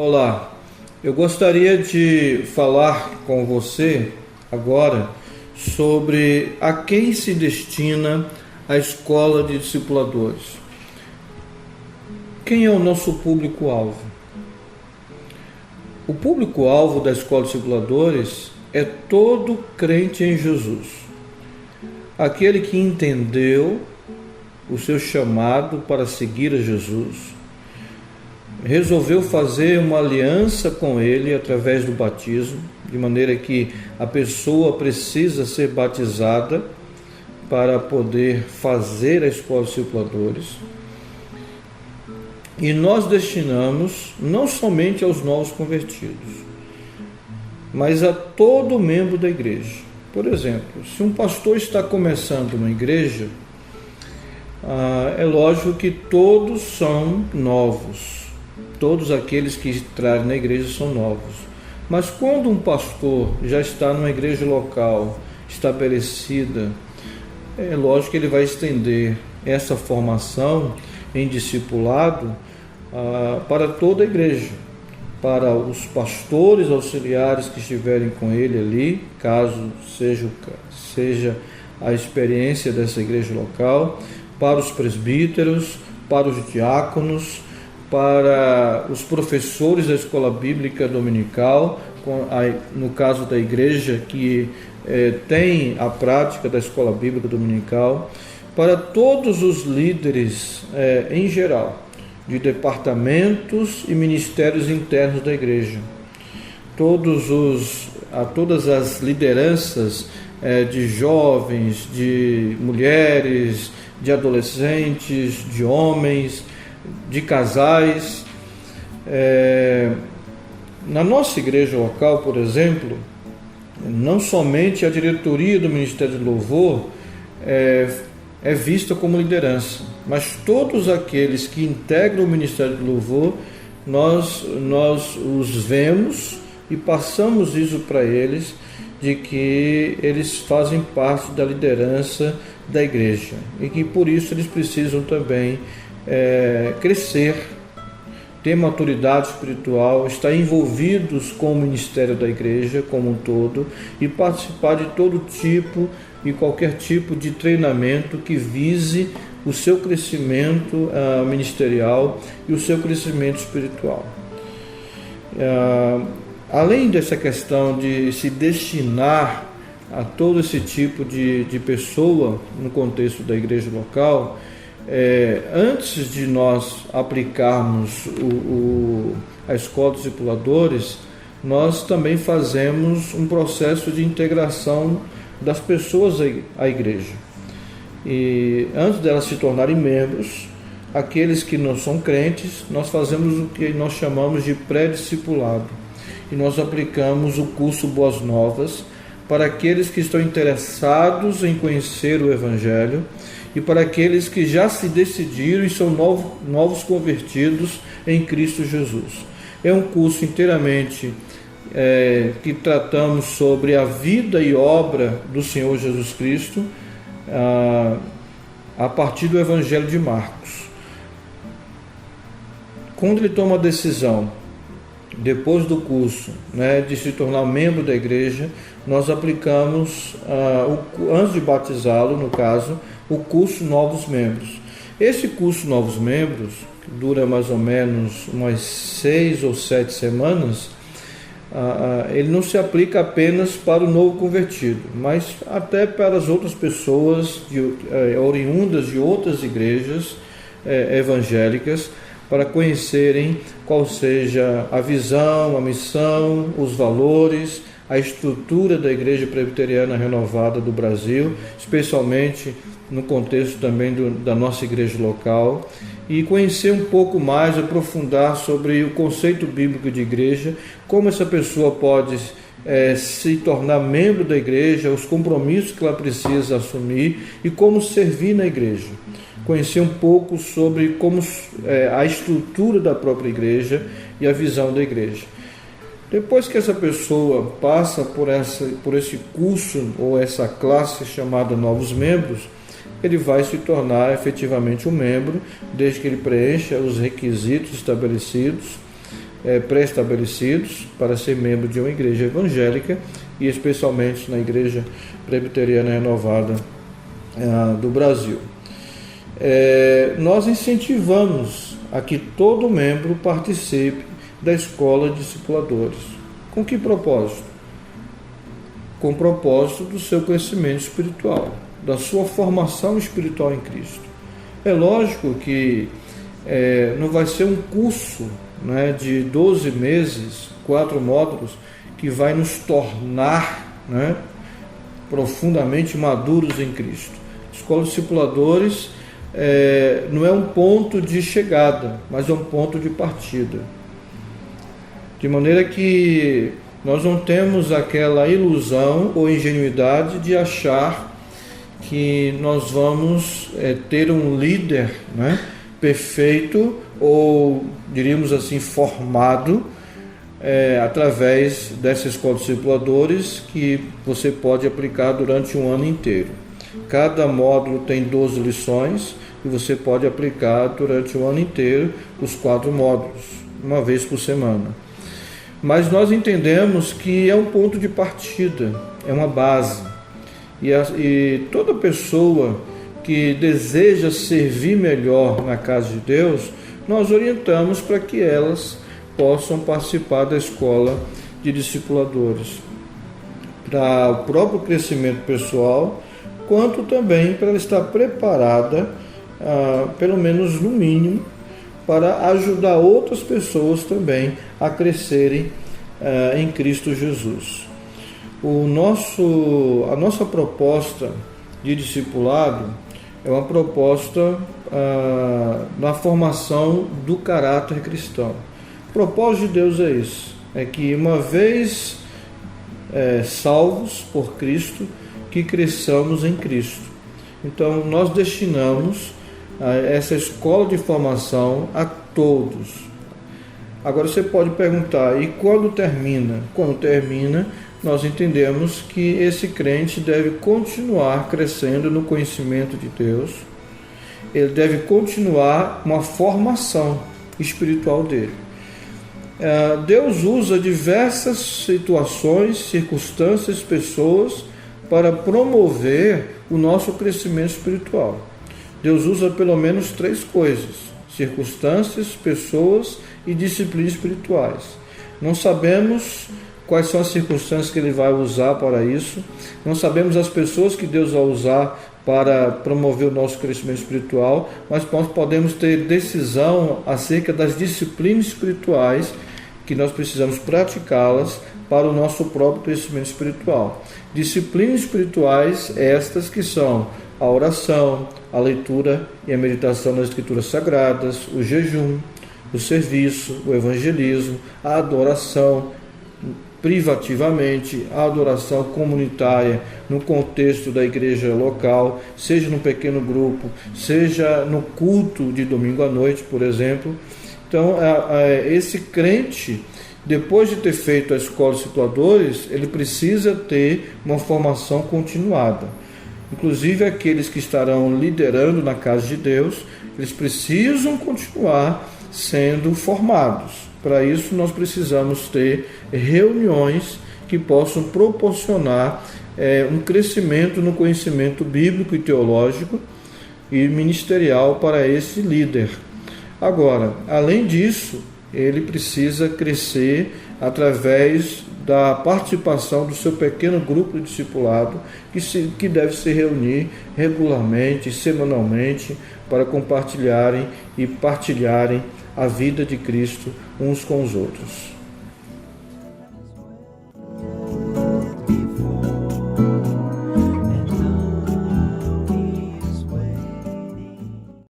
Olá, eu gostaria de falar com você agora sobre a quem se destina a escola de discipuladores. Quem é o nosso público-alvo? O público-alvo da escola de discipuladores é todo crente em Jesus. Aquele que entendeu o seu chamado para seguir a Jesus, resolveu fazer uma aliança com Ele através do batismo, de maneira que a pessoa precisa ser batizada para poder fazer a escola de discipuladores. E nós destinamos não somente aos novos convertidos, mas a todo membro da igreja. Por exemplo, se um pastor está começando uma igreja, é lógico que todos são novos. Todos aqueles que entrarem na igreja são novos. Mas quando um pastor já está numa igreja local estabelecida, é lógico que ele vai estender essa formação em discipulado para toda a igreja, para os pastores auxiliares que estiverem com ele ali, caso seja a experiência dessa igreja local, para os presbíteros, para os diáconos, para os professores da escola bíblica dominical, no caso da igreja que tem a prática da escola bíblica dominical, para todos os líderes em geral, de departamentos e ministérios internos da igreja, todas as lideranças de jovens, de mulheres, de adolescentes, de homens, de casais. Na nossa igreja local, por exemplo, não somente a diretoria do Ministério de Louvor é vista como liderança, mas todos aqueles que integram o Ministério de Louvor, nós os vemos e passamos isso para eles, de que eles fazem parte da liderança da igreja e que por isso eles precisam também crescer, ter maturidade espiritual, estar envolvidos com o ministério da igreja como um todo e participar de todo tipo e qualquer tipo de treinamento que vise o seu crescimento ministerial e o seu crescimento espiritual. Além dessa questão de se destinar a todo esse tipo de pessoa no contexto da igreja local, antes de nós aplicarmos a escola de discipuladores, nós também fazemos um processo de integração das pessoas à igreja. E antes delas se tornarem membros, aqueles que não são crentes, nós fazemos o que nós chamamos de pré-discipulado. E nós aplicamos o curso Boas Novas para aqueles que estão interessados em conhecer o Evangelho e para aqueles que já se decidiram e são novos convertidos em Cristo Jesus. É um curso inteiramente que tratamos sobre a vida e obra do Senhor Jesus Cristo a partir do Evangelho de Marcos. Quando ele toma a decisão, depois do curso, de se tornar membro da igreja, nós aplicamos, antes de batizá-lo, no caso, o curso Novos Membros. Esse curso Novos Membros, que dura mais ou menos umas 6 ou 7 semanas, ele não se aplica apenas para o novo convertido, mas até para as outras pessoas oriundas de outras igrejas evangélicas, para conhecerem qual seja a visão, a missão, os valores, a estrutura da Igreja Presbiteriana Renovada do Brasil, especialmente no contexto também da nossa igreja local, e conhecer um pouco mais, aprofundar sobre o conceito bíblico de igreja, como essa pessoa pode se tornar membro da igreja, os compromissos que ela precisa assumir e como servir na igreja. Conhecer um pouco sobre como a estrutura da própria igreja e a visão da igreja. Depois que essa pessoa passa por esse curso ou essa classe chamada Novos Membros, ele vai se tornar efetivamente um membro, desde que ele preencha os requisitos estabelecidos pré-estabelecidos para ser membro de uma igreja evangélica e especialmente na Igreja Presbiteriana Renovada do Brasil. Nós incentivamos a que todo membro participe da escola de discipuladores. Com que propósito? Com o propósito do seu crescimento espiritual, da sua formação espiritual em Cristo. É lógico que não vai ser um curso, né, de 12 meses, 4 módulos, que vai nos tornar, né, profundamente maduros em Cristo. Escola de discipuladores não é um ponto de chegada, mas é um ponto de partida. De maneira que nós não temos aquela ilusão ou ingenuidade de achar que nós vamos ter um líder, né, perfeito, ou diríamos assim, formado através dessa escola de discipuladores que você pode aplicar durante um ano inteiro. Cada módulo tem 12 lições e você pode aplicar durante o ano inteiro os 4 módulos, uma vez por semana. Mas nós entendemos que é um ponto de partida, é uma base. E toda pessoa que deseja servir melhor na casa de Deus, nós orientamos para que elas possam participar da escola de discipuladores, para o próprio crescimento pessoal, quanto também para ela estar preparada, pelo menos no mínimo, para ajudar outras pessoas também a crescerem em Cristo Jesus. A nossa proposta de discipulado é uma proposta na formação do caráter cristão. O propósito de Deus é isso, é que uma vez salvos por Cristo, que cresçamos em Cristo. Então nós destinamos essa escola de formação a todos. Agora você pode perguntar, e quando termina? Quando termina, nós entendemos que esse crente deve continuar crescendo no conhecimento de Deus, ele deve continuar uma formação espiritual dele. Deus usa diversas situações, circunstâncias, pessoas para promover o nosso crescimento espiritual. Deus usa pelo menos 3 coisas: circunstâncias, pessoas e disciplinas espirituais. Não sabemos quais são as circunstâncias que Ele vai usar para isso, não sabemos as pessoas que Deus vai usar para promover o nosso crescimento espiritual, mas nós podemos ter decisão acerca das disciplinas espirituais que nós precisamos praticá-las para o nosso próprio crescimento espiritual. Disciplinas espirituais estas que são a oração, a leitura e a meditação nas Escrituras Sagradas, o jejum, o serviço, o evangelismo, a adoração privativamente, a adoração comunitária no contexto da igreja local, seja no pequeno grupo, seja no culto de domingo à noite, por exemplo. Então, esse crente, depois de ter feito a escola de discipuladores, ele precisa ter uma formação continuada. Inclusive aqueles que estarão liderando na casa de Deus, eles precisam continuar sendo formados. Para isso nós precisamos ter reuniões que possam proporcionar um crescimento no conhecimento bíblico e teológico e ministerial para esse líder. Agora, além disso, ele precisa crescer através da participação do seu pequeno grupo de discipulado, que deve se reunir regularmente, semanalmente, para compartilharem e partilharem a vida de Cristo uns com os outros.